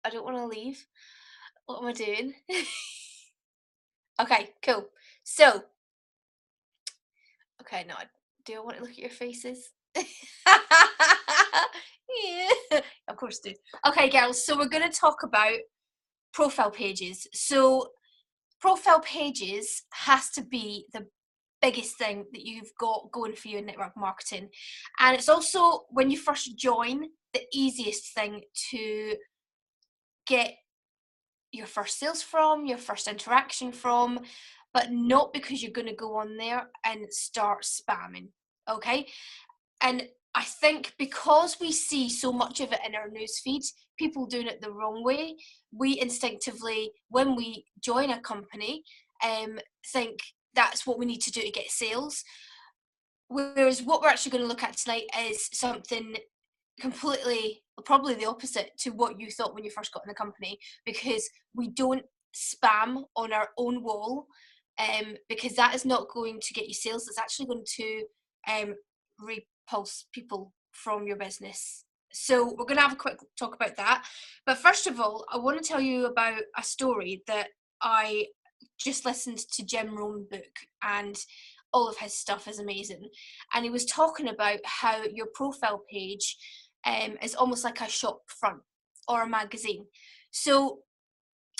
I don't want to leave. What am I doing? Okay, cool. So, okay, no, do I want to look at your faces? Yeah, of course I do. Okay, girls, so we're going to talk about profile pages. So, profile pages has to be the biggest thing that you've got going for you in network marketing. And it's also, when you first join, the easiest thing to get your first sales from, your first interaction from, but not because you're going to go on there and start spamming. Okay. And I think because we see so much of it in our news feeds, people doing it the wrong way, we instinctively, when we join a company, think that's what we need to do to get sales. Whereas what we're actually going to look at tonight is something completely, probably the opposite to what you thought when you first got in the company, because we don't spam on our own wall, because that is not going to get you sales. It's actually going to repulse people from your business. So we're going to have a quick talk about that. But first of all, I want to tell you about a story that I just listened to Jim Rohn book, and all of his stuff is amazing. And he was talking about how your profile page is almost like a shop front or a magazine. So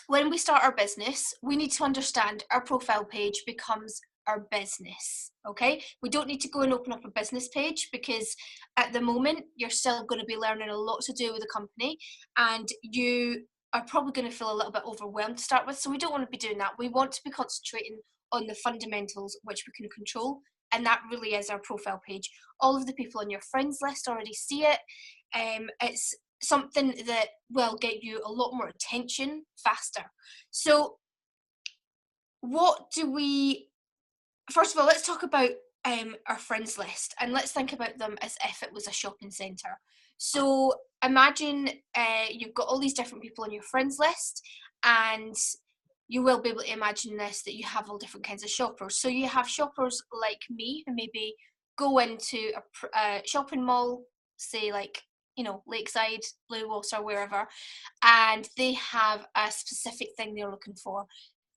when we start our business, we need to understand our profile page becomes our business. Okay, we don't need to go and open up a business page, because at the moment you're still going to be learning a lot to do with the company, and you are probably going to feel a little bit overwhelmed to start with. So we don't want to be doing that. We want to be concentrating on the fundamentals which we can control, and that really is our profile page. All of the people on your friends list already see it. It's something that will get you a lot more attention faster. So what do we, first of all, let's talk about our friends list, and let's think about them as if it was a shopping centre. So imagine you've got all these different people on your friends list, and you will be able to imagine this, that you have all different kinds of shoppers. So you have shoppers like me, who maybe go into a shopping mall, say like, you know, Lakeside, Blue Water, wherever, and they have a specific thing they're looking for.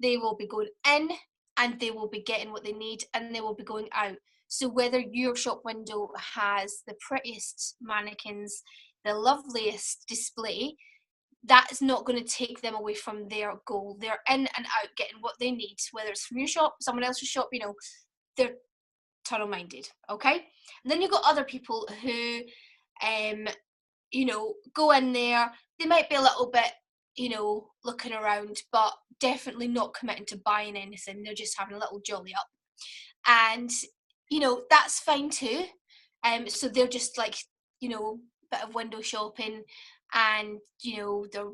They will be going in and they will be getting what they need, and they will be going out. So whether your shop window has the prettiest mannequins, the loveliest display, that is not going to take them away from their goal. They're in and out getting what they need, whether it's from your shop, someone else's shop, you know, they're tunnel minded. Okay. And then you've got other people who you know, go in there, they might be a little bit, you know, looking around, but definitely not committing to buying anything. They're just having a little jolly up. And, you know, that's fine too. So they're just like, you know, bit of window shopping, and, you know, they're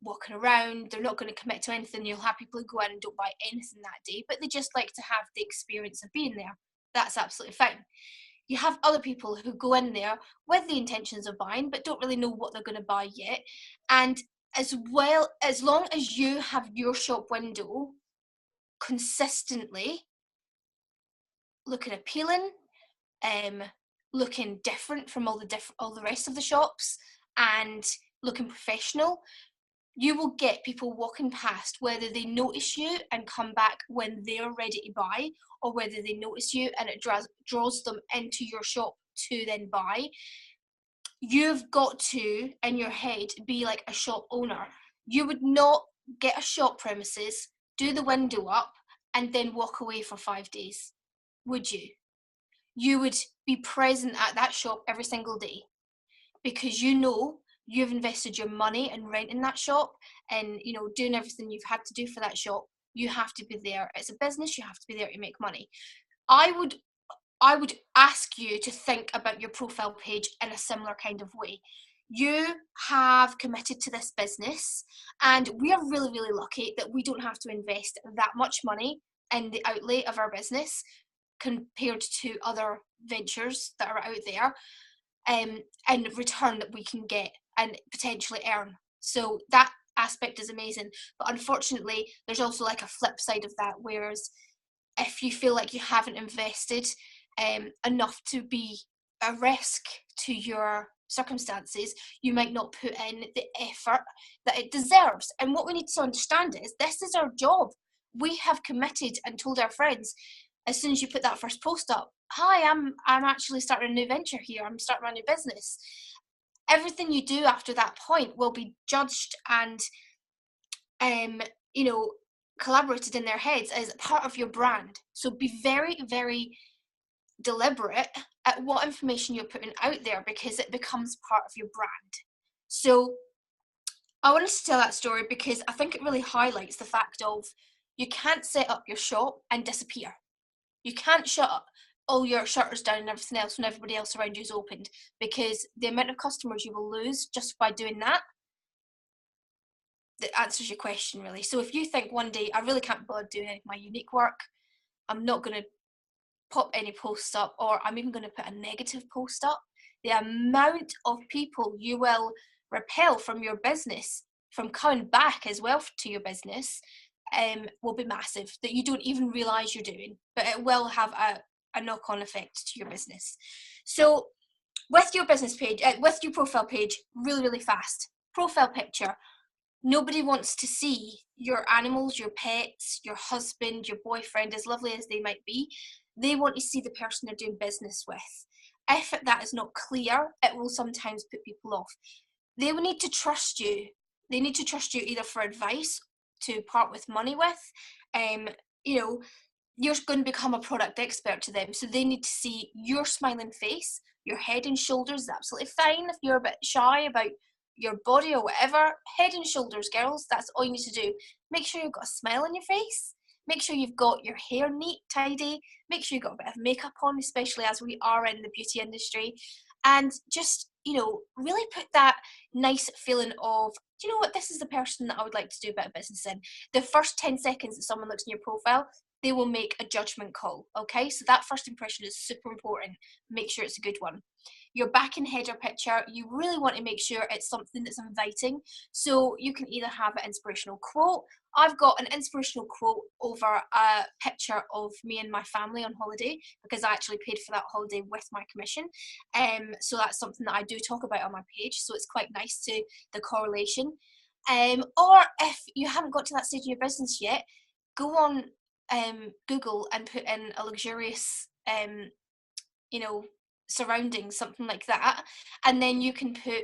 walking around, they're not going to commit to anything. You'll have people who go in and don't buy anything that day, but they just like to have the experience of being there. That's absolutely fine. You have other people who go in there with the intentions of buying, but don't really know what they're going to buy yet. And as well, as long as you have your shop window consistently looking appealing, looking different from all the rest of the shops, and looking professional, you will get people walking past, whether they notice you and come back when they're ready to buy, or whether they notice you and it draws them into your shop to then buy. You've got to, in your head, be like a shop owner. You would not get a shop premises, do the window up, and then walk away for 5 days, would you? You would be present at that shop every single day, because you know you've invested your money in renting that shop, and, you know, doing everything you've had to do for that shop. You have to be there. It's a business. You have to be there to make money. I would ask you to think about your profile page in a similar kind of way. You have committed to this business, and we are really, really lucky that we don't have to invest that much money in the outlay of our business compared to other ventures that are out there, and return that we can get and potentially earn. So that aspect is amazing. But unfortunately, there's also like a flip side of that, whereas if you feel like you haven't invested enough to be a risk to your circumstances, you might not put in the effort that it deserves. And what we need to understand is this is our job. We have committed and told our friends, as soon as you put that first post up, hi, I'm actually starting a new venture here. I'm starting my new business. Everything you do after that point will be judged and you know, collaborated in their heads as part of your brand. So be very, very deliberate at what information you're putting out there, because it becomes part of your brand. So I wanted to tell that story because I think it really highlights the fact of you can't set up your shop and disappear. You can't shut all your shutters down and everything else when everybody else around you is opened, because the amount of customers you will lose just by doing that answers your question, really. So if you think one day, I really can't bother doing any of my unique work, I'm not going to pop any posts up, or I'm even going to put a negative post up, the amount of people you will repel from your business, from coming back as well to your business, will be massive, that you don't even realize you're doing, but it will have a knock-on effect to your business. So with your business page, with your profile page, really, really fast, profile picture, nobody wants to see your animals, your pets, your husband, your boyfriend, as lovely as they might be. They want to see the person they're doing business with. If that is not clear, it will sometimes put people off. They will need to trust you. They need to trust you either for advice, to part with money with. You know, you're going to become a product expert to them. So they need to see your smiling face, your head and shoulders is absolutely fine. If you're a bit shy about your body or whatever, head and shoulders, girls, that's all you need to do. Make sure you've got a smile on your face. Make sure you've got your hair neat, tidy. Make sure you've got a bit of makeup on, especially as we are in the beauty industry. And just, you know, really put that nice feeling of, do you know what, this is the person that I would like to do a bit of business in. The first 10 seconds that someone looks in your profile, they will make a judgment call, okay? So that first impression is super important. Make sure it's a good one. Your back and header picture, you really want to make sure it's something that's inviting. So you can either have an inspirational quote. I've got an inspirational quote over a picture of me and my family on holiday, because I actually paid for that holiday with my commission. So that's something that I do talk about on my page. So it's quite nice to the correlation. Or if you haven't got to that stage in your business yet, go on Google and put in a luxurious, you know, surroundings, something like that, and then you can put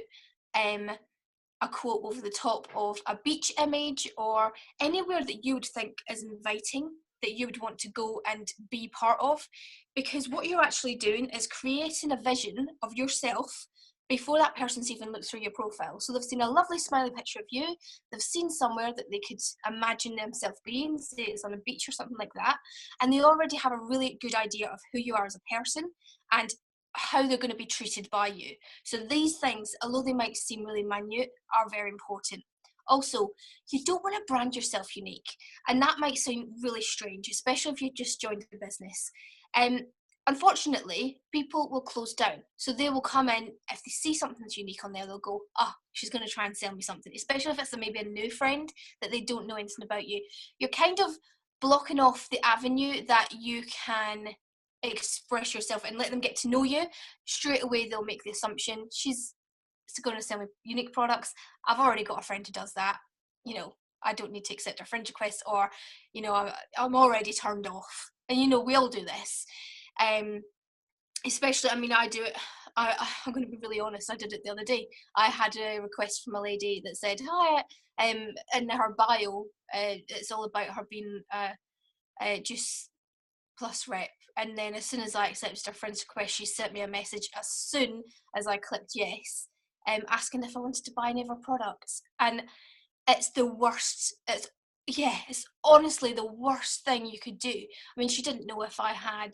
a quote over the top of a beach image or anywhere that you would think is inviting, that you would want to go and be part of, because what you're actually doing is creating a vision of yourself before that person's even looked through your profile. So they've seen a lovely smiley picture of you, they've seen somewhere that they could imagine themselves being, say it's on a beach or something like that, and they already have a really good idea of who you are as a person and how they're going to be treated by you. So these things, although they might seem really minute, are very important. Also, you don't want to brand yourself unique, and that might sound really strange, especially if you just joined the business. Unfortunately, people will close down. So they will come in, if they see something that's unique on there, they'll go, oh, she's going to try and sell me something, especially if it's maybe a new friend that they don't know anything about you. You're kind of blocking off the avenue that you can express yourself and let them get to know you. Straight away, they'll make the assumption, she's going to sell me unique products. I've already got a friend who does that. You know, I don't need to accept her friend request, or, you know, I'm already turned off. And, you know, we all do this. Especially, I mean, I do it. I'm going to be really honest. I did it the other day. I had a request from a lady that said, hi, in her bio, it's all about her being Juice Plus rep. And then as soon as I accepted her friend's request, she sent me a message as soon as I clicked yes, asking if I wanted to buy any of her products. And it's the worst. It's honestly the worst thing you could do. I mean, she didn't know if I had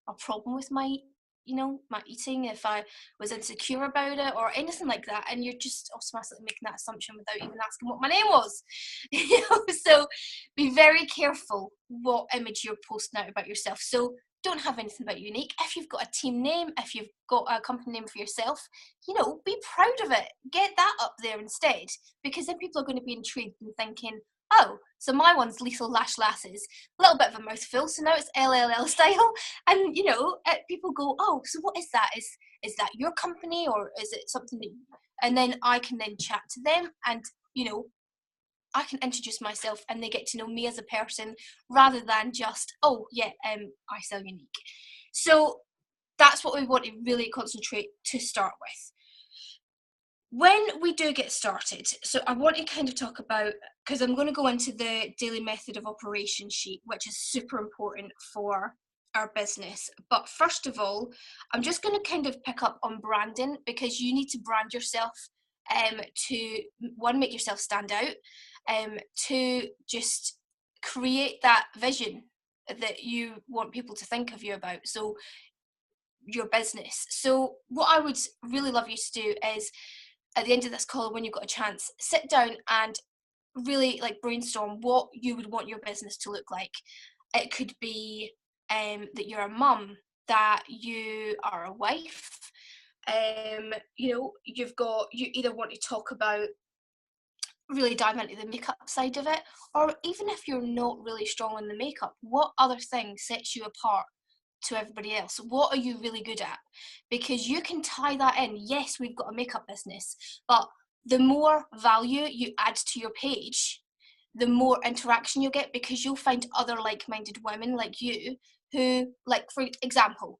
a problem with my, you know, my eating, if I was insecure about it or anything like that. And you're just automatically making that assumption without even asking what my name was. You know, so be very careful what image you're posting out about yourself. So don't have anything about unique. If you've got a team name, if you've got a company name for yourself, you know, be proud of it. Get that up there instead, because then people are going to be intrigued and thinking, oh, so my one's Lethal Lash Lasses, a little bit of a mouthful, so now it's LLL style. And you know, people go, oh, so what is that? Is that your company, or is it something that? And then I can then chat to them, and you know, I can introduce myself, and they get to know me as a person rather than just, oh yeah, I sell Unique. So that's what we want to really concentrate to start with. When we do get started, so I want to kind of talk about, because I'm going to go into the daily method of operation sheet, which is super important for our business. But first of all, I'm just going to kind of pick up on branding, because you need to brand yourself to, one, make yourself stand out, to just create that vision that you want people to think of you about. So your business. So what I would really love you to do is, at the end of this call, when you've got a chance, sit down and really like brainstorm what you would want your business to look like. It could be that you're a mum, that you are a wife, you know, you either want to talk about, really dive into the makeup side of it, or even if you're not really strong on the makeup, what other thing sets you apart to everybody else? What are you really good at? Because you can tie that in. Yes, we've got a makeup business, but the more value you add to your page, the more interaction you'll get, because you'll find other like-minded women like you who, like, for example,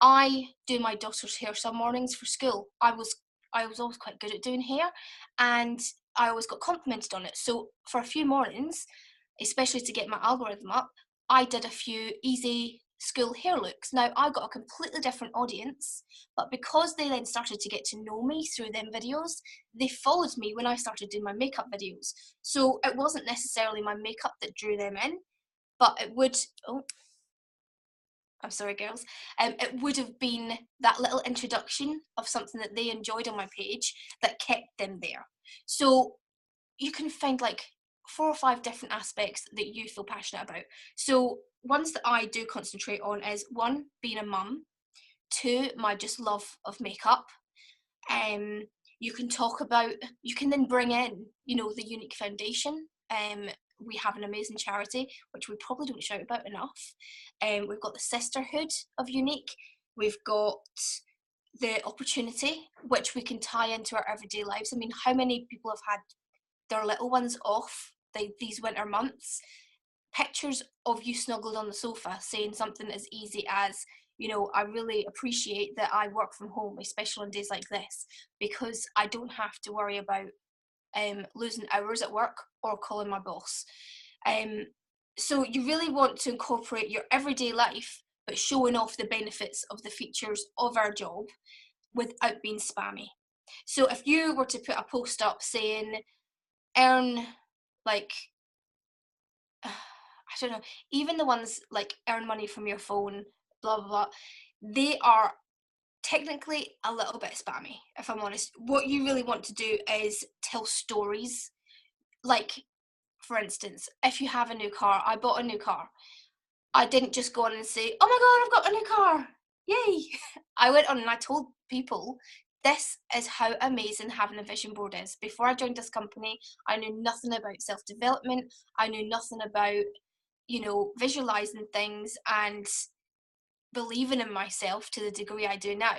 I do my daughter's hair some mornings for school. I was always quite good at doing hair, and I always got complimented on it. So for a few mornings, especially to get my algorithm up, I did a few easy school hair looks. Now I got a completely different audience, but because they then started to get to know me through them videos, they followed me when I started doing my makeup videos. So it wasn't necessarily my makeup that drew them in, but it would, oh, I'm sorry girls, it would have been that little introduction of something that they enjoyed on my page that kept them there. So you can find like 4 or 5 different aspects that you feel passionate about. So ones that I do concentrate on is, one, being a mum, two, my just love of makeup. You can talk about, you can then bring in, you know, the Unique Foundation. We have an amazing charity, which we probably don't shout about enough. We've got the sisterhood of Unique. We've got the opportunity, which we can tie into our everyday lives. I mean, how many people have had their little ones off these winter months? Pictures of you snuggled on the sofa saying something as easy as, you know, I really appreciate that I work from home, especially on days like this, because I don't have to worry about losing hours at work or calling my boss. So you really want to incorporate your everyday life, but showing off the benefits of the features of our job without being spammy. So if you were to put a post up saying, earn like, I don't know, even the ones like earn money from your phone, blah blah blah, they are technically a little bit spammy, if I'm honest. What you really want to do is tell stories. Like, for instance, if you have a new car, I bought a new car. I didn't just go on and say, oh my god, I've got a new car, yay. I went on and I told people, this is how amazing having a vision board is. Before I joined this company, I knew nothing about self-development. I knew nothing about, you know, visualizing things and believing in myself to the degree I do now.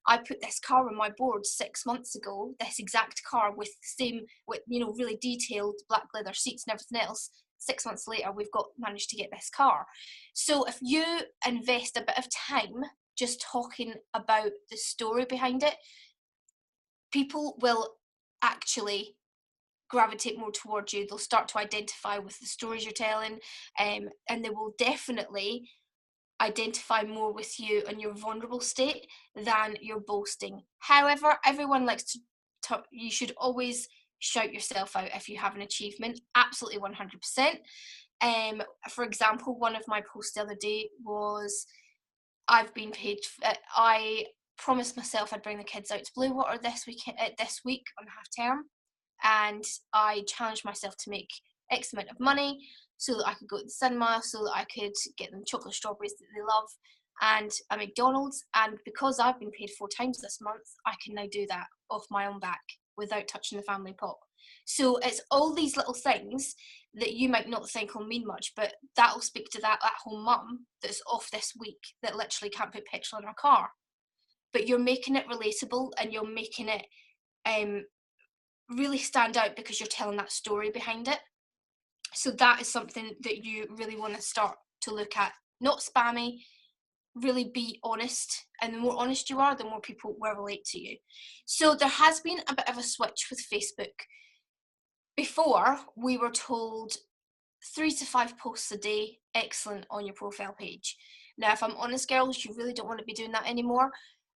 I put this car on my board 6 months ago, this exact car with the same, with, you know, really detailed black leather seats and everything else. 6 months later, we've managed to get this car. So if you invest a bit of time just talking about the story behind it, people will actually gravitate more towards you. They'll start to identify with the stories you're telling, and they will definitely identify more with you in your vulnerable state than your boasting. However, everyone likes to you should always shout yourself out if you have an achievement, absolutely 100%. For example, one of my posts the other day was, I've been paid, I promised myself I'd bring the kids out to Blue Water this week on half term, and I challenged myself to make X amount of money so that I could go to the cinema, so that I could get them chocolate strawberries that they love, and a McDonald's. And because I've been paid 4 times this month, I can now do that off my own back. without touching the family pot. So it's all these little things that you might not think will mean much, but that'll speak to that at-home mum that's off this week that literally can't put petrol in her car. But you're making it relatable, and you're making it really stand out because you're telling that story behind it. So that is something that you really want to start to look at. Not spammy, really be honest, and the more honest you are, the more people will relate to you. So there has been a bit of a switch with Facebook. Before, we were told 3 to 5 posts a day, excellent, on your profile page. Now, if I'm honest, girls, you really don't want to be doing that anymore.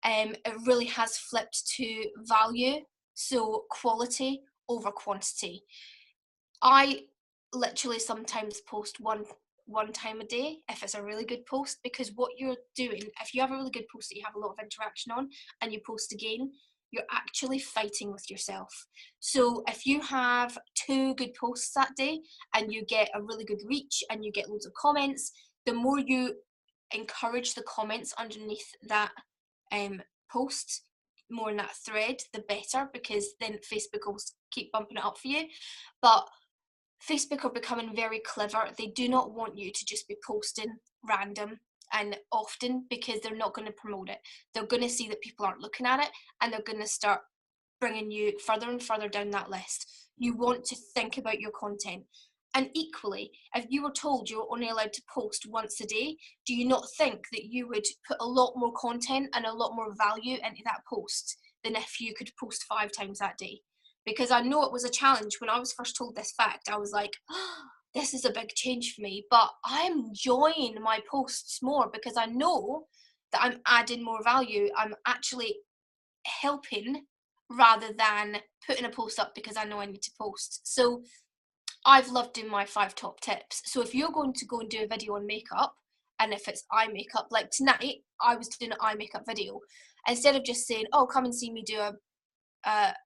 It really has flipped to value, so quality over quantity. I literally sometimes post one time a day if it's a really good post, because what you're doing, if you have a really good post that you have a lot of interaction on and you post again, you're actually fighting with yourself. So if you have 2 good posts that day and you get a really good reach and you get loads of comments, the more you encourage the comments underneath that post, more in that thread, the better, because then Facebook will keep bumping it up for you. But Facebook are becoming very clever. They do not want you to just be posting random and often, because they're not going to promote it. They're going to see that people aren't looking at it, and they're going to start bringing you further and further down that list. You want to think about your content. And equally, if you were told you're only allowed to post once a day, do you not think that you would put a lot more content and a lot more value into that post than if you could post 5 times that day? Because I know it was a challenge when I was first told this fact. I was like, oh, this is a big change for me, but I'm enjoying my posts more because I know that I'm adding more value. I'm actually helping rather than putting a post up because I know I need to post. So I've loved doing my 5 top tips. So if you're going to go and do a video on makeup, and if it's eye makeup, like tonight, I was doing an eye makeup video. Instead of just saying, oh, come and see me do a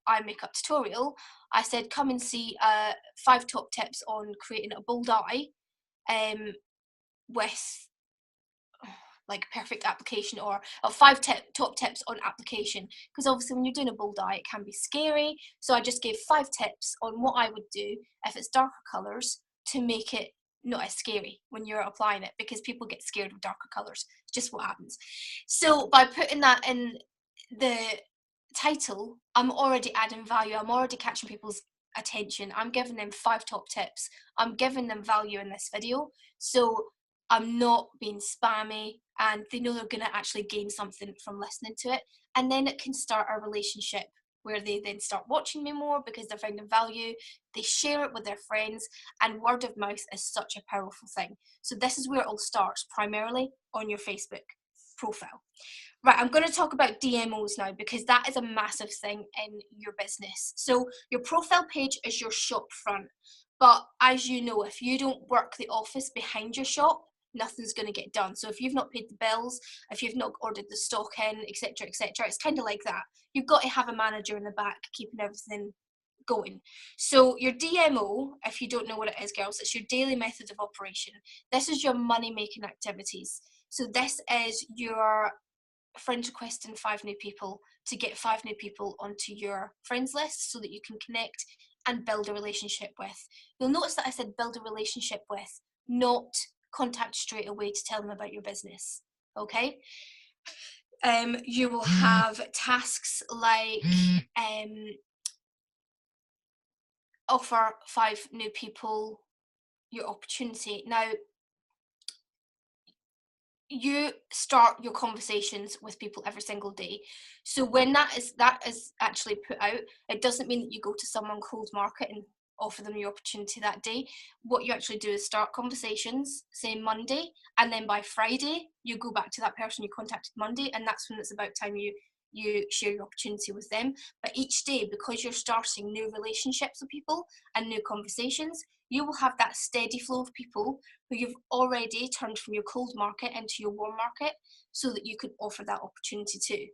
eye makeup tutorial, I said, come and see 5 top tips on creating a bold eye with like perfect application, or 5 top tips on application, because obviously when you're doing a bold eye it can be scary. So I just gave 5 tips on what I would do if it's darker colours to make it not as scary when you're applying it, because people get scared of darker colours. It's just what happens. So by putting that in the title, I'm already adding value. I'm already catching people's attention. I'm giving them 5 top tips. I'm giving them value in this video. So I'm not being spammy, and they know they're going to actually gain something from listening to it. And then it can start a relationship where they then start watching me more because they're finding value. They share it with their friends, and word of mouth is such a powerful thing. So this is where it all starts, primarily on your Facebook profile. Right, I'm going to talk about DMOs now, because that is a massive thing in your business. So your profile page is your shop front. But as you know, if you don't work the office behind your shop, nothing's going to get done. So if you've not paid the bills, if you've not ordered the stock in, etc., etc., it's kind of like that. You've got to have a manager in the back keeping everything going. So your DMO, if you don't know what it is, girls, it's your daily method of operation. This is your money-making activities. So this is your friend requesting 5 new people to get 5 new people onto your friends list so that you can connect and build a relationship with. You'll notice that I said build a relationship with, not contact straight away to tell them about your business. Okay? You will have tasks like offer 5 new people your opportunity. Now, you start your conversations with people every single day. So when that is actually put out, it doesn't mean that you go to someone cold market and offer them your opportunity that day. What you actually do is start conversations, say Monday, and then by Friday you go back to that person you contacted Monday, and that's when it's about time you share your opportunity with them. But each day, because you're starting new relationships with people and new conversations, you will have that steady flow of people who you've already turned from your cold market into your warm market, so that you can offer that opportunity to.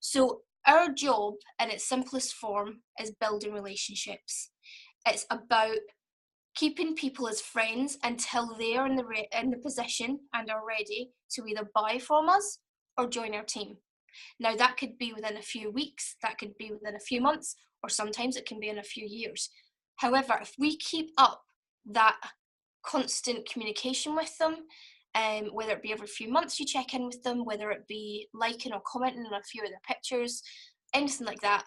So our job in its simplest form is building relationships. It's about keeping people as friends until they're in the position and are ready to either buy from us or join our team. Now, that could be within a few weeks, that could be within a few months, or sometimes it can be in a few years. However, if we keep up that constant communication with them, whether it be every few months you check in with them, whether it be liking or commenting on a few of their pictures, anything like that,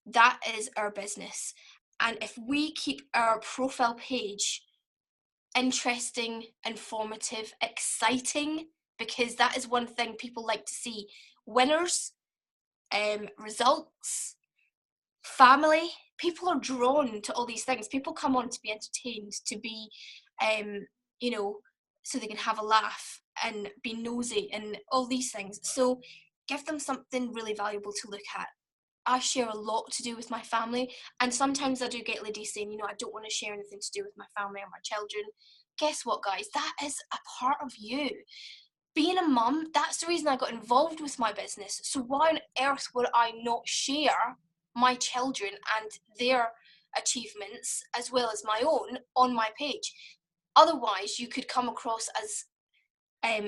that is our business. And if we keep our profile page interesting, informative, exciting, because that is one thing people like to see: winners, results, family. People are drawn to all these things. People come on to be entertained, to be, um, you know, so they can have a laugh and be nosy and all these things. So give them something really valuable to look at. I share a lot to do with my family, and sometimes I do get ladies saying, I don't want to share anything to do with my family or my children. Guess what, guys? That is a part of you. Being a mum, that's the reason I got involved with my business. So why on earth would I not share my children and their achievements as well as my own on my page? Otherwise, you could come across as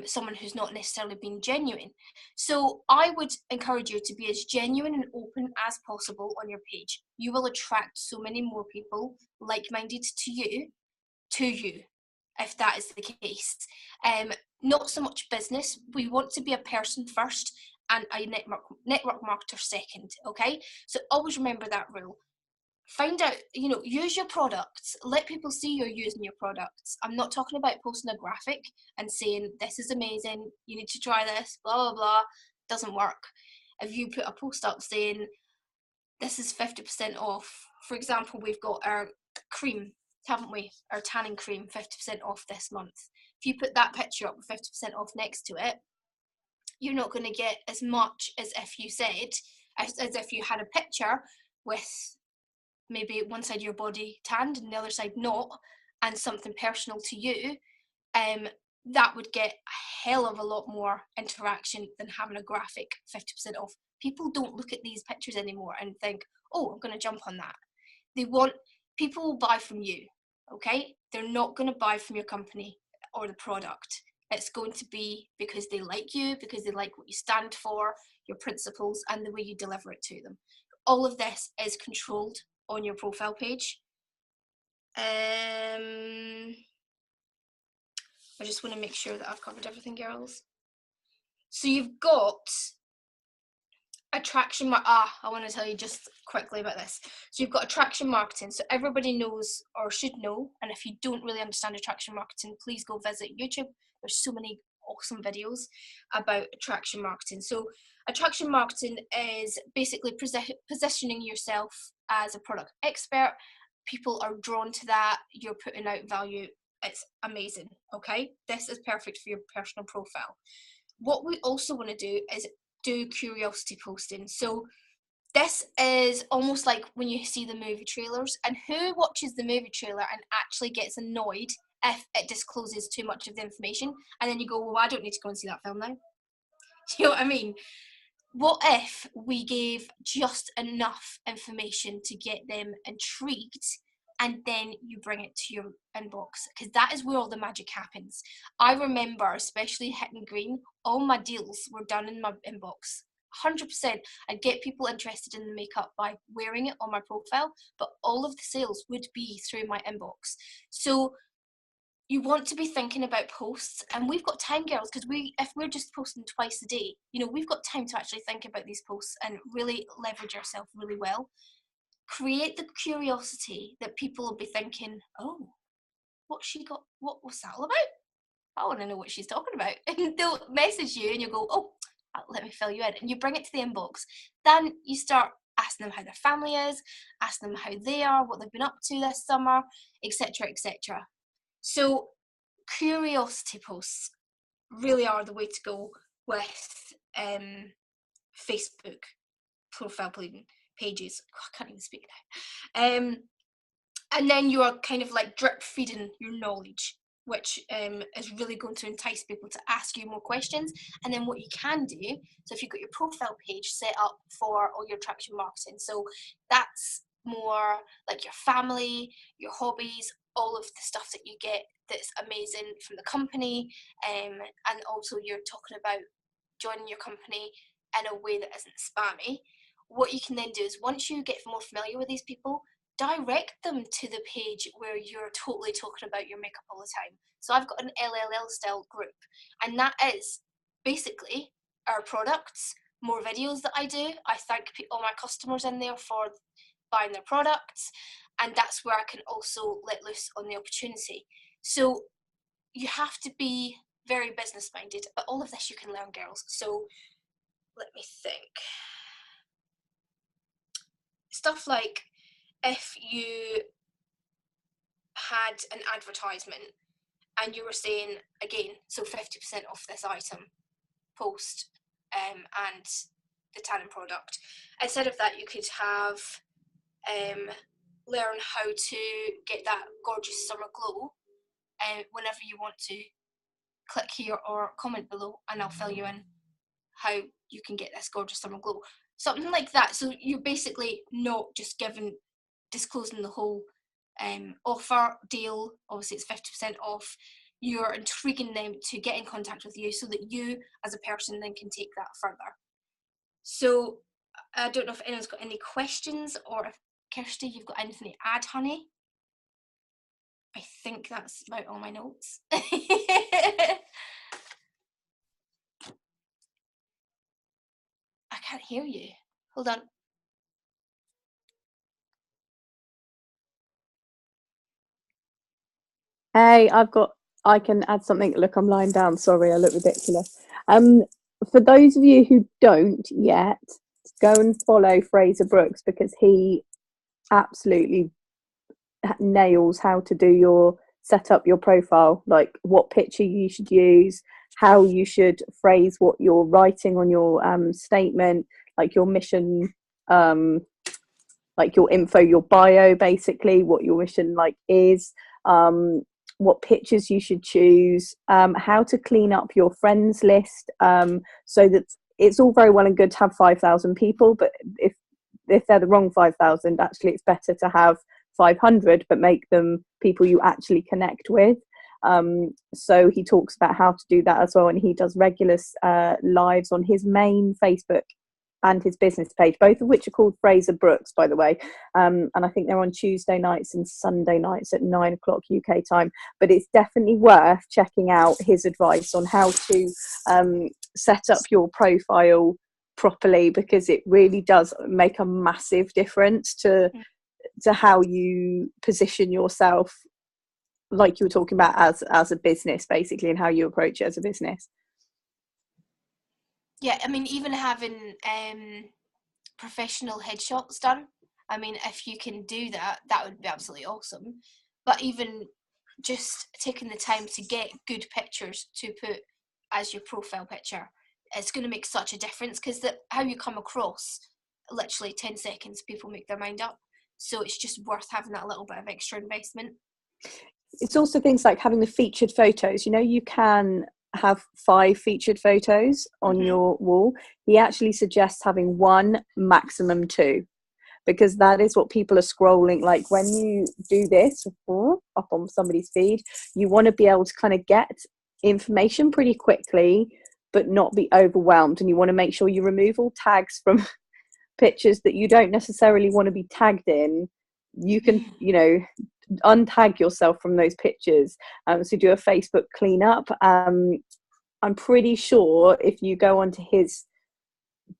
someone who's not necessarily being genuine. So I would encourage you to be as genuine and open as possible on your page. You will attract so many more people like-minded to you, if that is the case. Not so much business. We want to be a person first and a network marketer second, okay? So always remember that rule. Find out, use your products. Let people see you're using your products. I'm not talking about posting a graphic and saying, this is amazing, you need to try this, blah, blah, blah. Doesn't work. If you put a post up saying, this is 50% off. For example, we've got our cream, haven't we? Our tanning cream, 50% off this month. If you put that picture up with 50% off next to it, you're not going to get as much as if you said, as if you had a picture with maybe one side of your body tanned and the other side not, and something personal to you. That would get a hell of a lot more interaction than having a graphic 50% off. People don't look at these pictures anymore and think, oh, I'm going to jump on that. People will buy from you, okay? They're not going to buy from your company or the product. It's going to be because they like you, because they like what you stand for, your principles, and the way you deliver it to them. All of this is controlled on your profile page. I just want to make sure that I've covered everything, girls. So you've got attraction. I want to tell you just quickly about this. So you've got attraction marketing. So everybody knows or should know. And if you don't really understand attraction marketing, please go visit YouTube. There's so many awesome videos about attraction marketing. So attraction marketing is basically positioning yourself as a product expert. People are drawn to that. You're putting out value. It's amazing. Okay, this is perfect for your personal profile. What we also want to do is do curiosity posting. So this is almost like when you see the movie trailers, and who watches the movie trailer and actually gets annoyed if it discloses too much of the information, and then you go, well, I don't need to go and see that film now. You know what I mean? What if we gave just enough information to get them intrigued, and then you bring it to your inbox? Because that is where all the magic happens. I remember, especially hitting green, all my deals were done in my inbox. 100%. I'd get people interested in the makeup by wearing it on my profile, but all of the sales would be through my inbox. So you want to be thinking about posts, and we've got time, girls, because if we're just posting twice a day, we've got time to actually think about these posts and really leverage ourselves really well. Create the curiosity that people will be thinking, oh, what's she got? What's that all about? I want to know what she's talking about. And they'll message you and you'll go, oh, let me fill you in. And you bring it to the inbox. Then you start asking them how their family is, asking them how they are, what they've been up to this summer, etc., etc. So curiosity posts really are the way to go with Facebook profile pages. Oh, I can't even speak now. And then you are kind of like drip feeding your knowledge, which is really going to entice people to ask you more questions. And then what you can do, so if you've got your profile page set up for all your attraction marketing, so that's more like your family, your hobbies, all of the stuff that you get that's amazing from the company, and also you're talking about joining your company. in a way that isn't spammy, what you can then do is, once you get more familiar with these people, direct them to the page where you're totally talking about your makeup all the time. So I've got an LLL style group, and that is basically our products, more videos that I do. I thank all my customers in there for buying their products, and that's where I can also let loose on the opportunity. So you have to be very business minded, but all of this you can learn, girls. So let me think. Stuff like, if you had an advertisement and you were saying, again, so 50% off this item, post, and the tanning product, instead of that you could have learn how to get that gorgeous summer glow, whenever you want to click here or comment below and I'll fill you in how you can get this gorgeous summer glow, something like that. So you're basically not just disclosing the whole offer deal. Obviously it's 50% off. You're intriguing them to get in contact with you so that you as a person then can take that further. So I don't know if anyone's got any questions, or if Kirsty, you've got anything to add, honey? I think that's about all my notes. I can't hear you. Hold on. Hey, I can add something. Look, I'm lying down. Sorry, I look ridiculous. For those of you who don't yet, go and follow Fraser Brooks, because he absolutely nails how to set up your profile, like what picture you should use, how you should phrase what you're writing on your statement, like your mission, like your info, your bio, basically what your mission is, what pictures you should choose, how to clean up your friends list, so that it's all very well and good to have 5,000 people, but if they're the wrong 5,000, actually it's better to have 500 but make them people you actually connect with. So he talks about how to do that as well, and he does regular lives on his main Facebook and his business page, both of which are called Fraser Brooks, by the way, and I think they're on Tuesday nights and Sunday nights at 9 o'clock UK time. But it's definitely worth checking out his advice on how to set up your profile properly, because it really does make a massive difference to how you position yourself, like you were talking about, as a business, basically, and how you approach it as a business. Yeah, I mean, even having professional headshots done, I mean, if you can do that, that would be absolutely awesome. But even just taking the time to get good pictures to put as your profile picture, it's going to make such a difference, because how you come across, literally 10 seconds, people make their mind up. So it's just worth having that little bit of extra investment. It's also things like having the featured photos. You can have 5 featured photos on your wall. He actually suggests having 1, maximum 2, because that is what people are scrolling. Like when you do this up on somebody's feed, you want to be able to kind of get information pretty quickly but not be overwhelmed, and you want to make sure you remove all tags from pictures that you don't necessarily want to be tagged in. You can untag yourself from those pictures, so do a Facebook cleanup. I'm pretty sure if you go onto his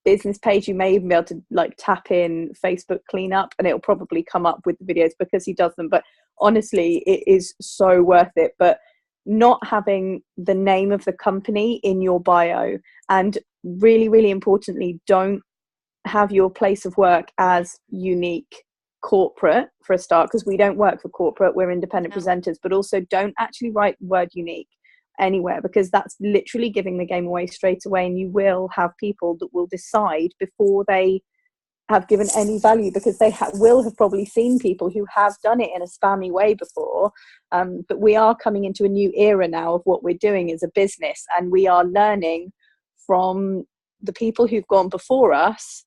business page, you may even be able to tap in Facebook cleanup, and it'll probably come up with the videos, because he does them. But honestly, it is so worth it. But not having the name of the company in your bio, and really, really importantly, don't have your place of work as unique corporate for a start, because we don't work for corporate, we're independent presenters. But also don't actually write the word unique anywhere, because that's literally giving the game away straight away, and you will have people that will decide before they have given any value, because they will have probably seen people who have done it in a spammy way before. But we are coming into a new era now of what we're doing as a business, and we are learning from the people who've gone before us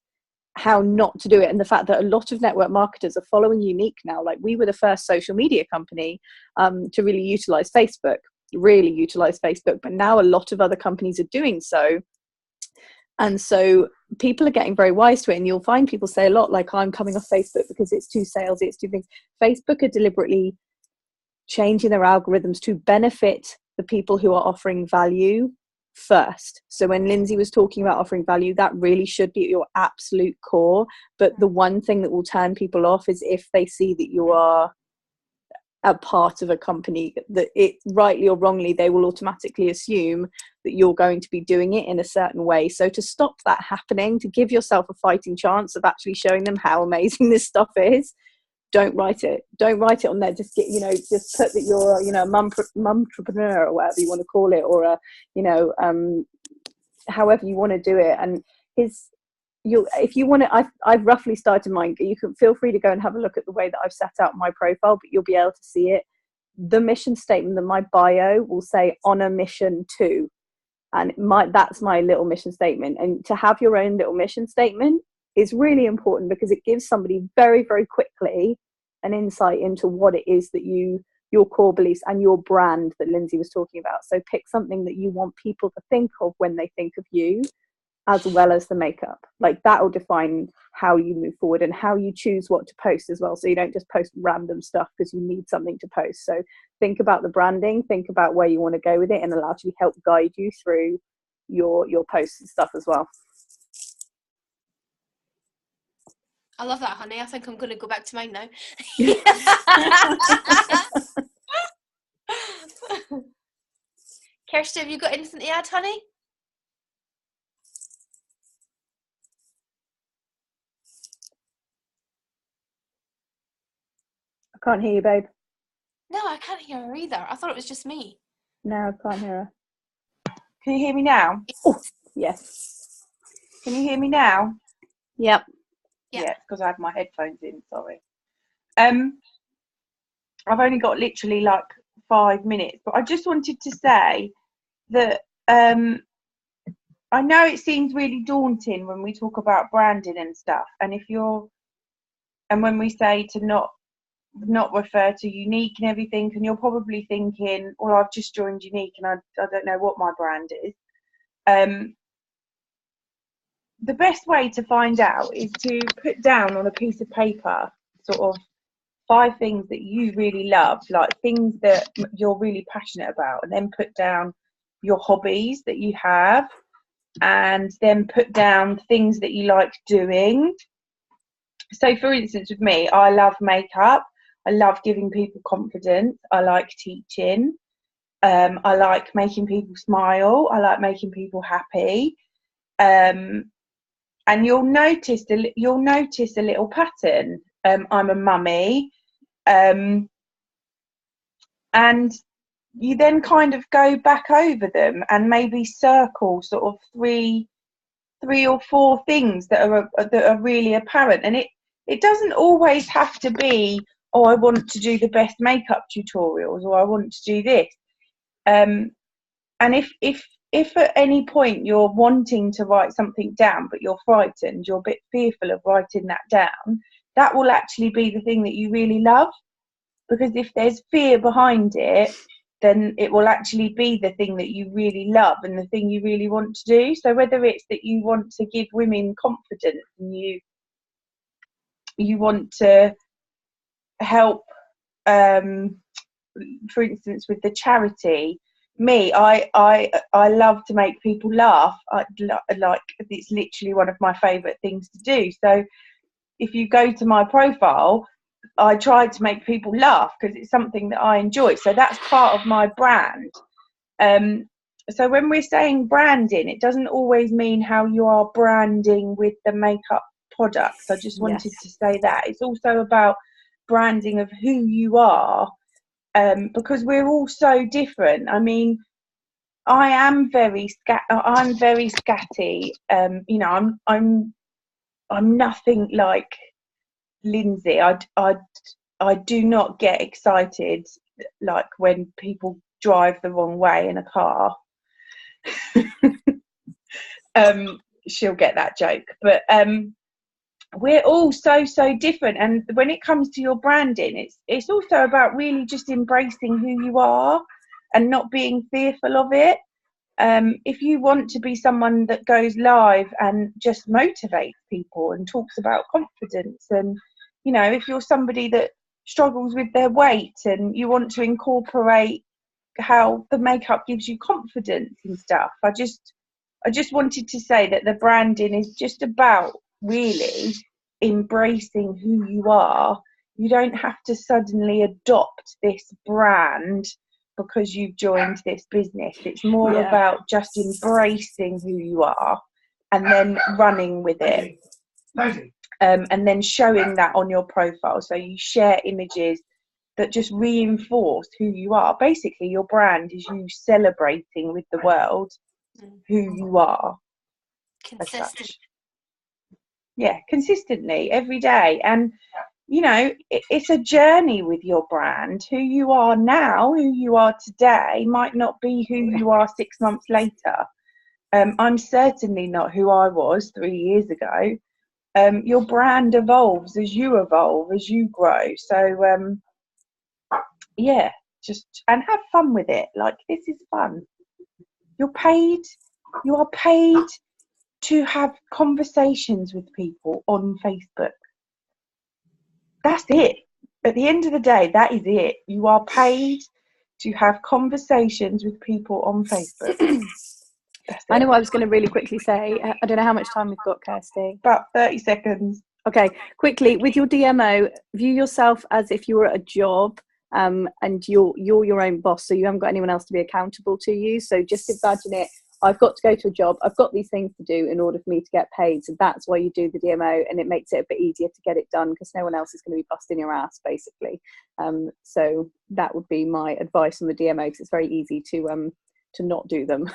how not to do it. And the fact that a lot of network marketers are following Unique now. Like, we were the first social media company to really utilize Facebook, but now a lot of other companies are doing so. And so people are getting very wise to it, and you'll find people say a lot like, I'm coming off Facebook because it's too salesy, it's too things. Facebook are deliberately changing their algorithms to benefit the people who are offering value first. So when Lindsay was talking about offering value, that really should be at your absolute core. But the one thing that will turn people off is if they see that you are a part of a company, that it, rightly or wrongly, they will automatically assume that you're going to be doing it in a certain way. So to stop that happening, to give yourself a fighting chance of actually showing them how amazing this stuff is, don't write it on there. Just get, just put that you're, a mumtrepreneur or whatever you want to call it, or a, however you want to do it. And if you want to, I've roughly started mine. You can feel free to go and have a look at the way that I've set out my profile, but you'll be able to see it. The mission statement, that my bio will say on a mission to, and that's my little mission statement. And to have your own little mission statement is really important, because it gives somebody very, very quickly an insight into what it is that your core beliefs and your brand that Lindsay was talking about. So pick something that you want people to think of when they think of you, as well as the makeup. Like, that will define how you move forward and how you choose what to post as well. So you don't just post random stuff because you need something to post. So think about the branding, think about where you want to go with it, and it'll actually help guide you through your posts and stuff as well. I love that, honey. I think I'm going to go back to mine now. Kirsty, have you got anything to add, honey? I can't hear you, babe. No, I can't hear her either. I thought it was just me. No, I can't hear her. Can you hear me now? Oh, yes. Can you hear me now? Yep. Yeah, because I have my headphones in, sorry. I've only got literally like 5 minutes, but I just wanted to say that I know it seems really daunting when we talk about branding and stuff, and when we say to not refer to Unique and everything, and you're probably thinking, well, I've just joined Unique and I don't know what my brand is. The best way to find out is to put down on a piece of paper sort of 5 things that you really love, like things that you're really passionate about, and then put down your hobbies that you have, and then put down things that you like doing. So for instance, with me, I love makeup, I love giving people confidence, I like teaching, I like making people smile, I like making people happy, and you'll notice a little pattern. I'm a mummy, and you then kind of go back over them and maybe circle sort of three or 4 things that are really apparent. And it doesn't always have to be, oh, I want to do the best makeup tutorials, or I want to do this. And if at any point you're wanting to write something down but you're frightened, you're a bit fearful of writing that down, that will actually be the thing that you really love. Because if there's fear behind it, then it will actually be the thing that you really love and the thing you really want to do. So whether it's that you want to give women confidence and you want to help, for instance, with the charity, I love to make people laugh. Like, it's literally one of my favourite things to do. So if you go to my profile, I try to make people laugh because it's something that I enjoy. So that's part of my brand. So when we're saying branding, it doesn't always mean how you are branding with the makeup products. I just wanted to say that. It's also about branding of who you are, because we're all so different. I mean, I'm very scatty. I'm nothing like Lindsay. I do not get excited like when people drive the wrong way in a car. She'll get that joke, but we're all so different. And when it comes to your branding, it's also about really just embracing who you are and not being fearful of it. if you want to be someone that goes live and just motivates people and talks about confidence, and if you're somebody that struggles with their weight and you want to incorporate how the makeup gives you confidence and stuff, I just wanted to say that the branding is just about really embracing who you are. You don't have to suddenly adopt this brand because you've joined this business. It's more about just embracing who you are and then running with it. And then showing that on your profile. So you share images that just reinforce who you are. Basically, your brand is you celebrating with the world who you are. Consistent. Yeah, consistently every day. And it's a journey with your brand. Who you are now, who you are today, might not be who you are 6 months later. I'm certainly not who I was 3 years ago. Your brand evolves as you evolve, as you grow. So just and have fun with it. Like, this is fun. You are paid to have conversations with people on Facebook. That's it. At the end of the day, that is it. You are paid to have conversations with people on Facebook. I know what I was going to really quickly say. I don't know how much time we've got, Kirsty. About 30 seconds. Okay, quickly, with your DMO, view yourself as if you were at a job, and you're your own boss, so you haven't got anyone else to be accountable to you. So just imagine it. I've got to go to a job. I've got these things to do in order for me to get paid. So that's why you do the DMO, and it makes it a bit easier to get it done because no one else is going to be busting your ass, basically. So that would be my advice on the DMO, because it's very easy to not do them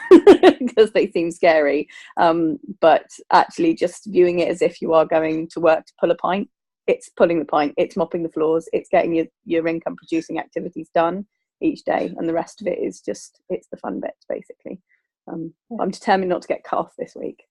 because they seem scary. But actually just viewing it as if you are going to work to pull a pint. It's pulling the pint, it's mopping the floors, it's getting your income producing activities done each day, and the rest of it is just, it's the fun bits, basically. I'm determined not to get cut off this week.